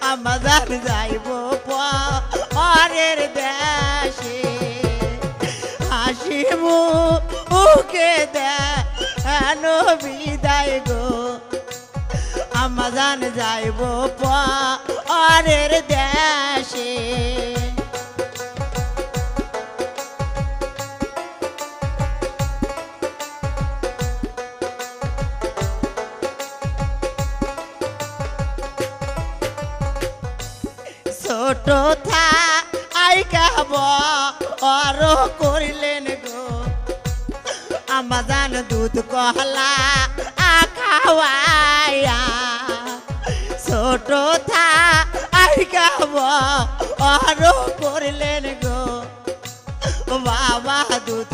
আমাদের যাইব পরের দেশে হাসিমু ওকে দেন বিদায় গো আমাজান যাইব পরের দেশে ছোট থা আই কাব আর করিলেন গো আমাজান দুধ কহলা খাওয়াইয়া ছোট থা আই কাব আর করিলেন গো বাবা দুধ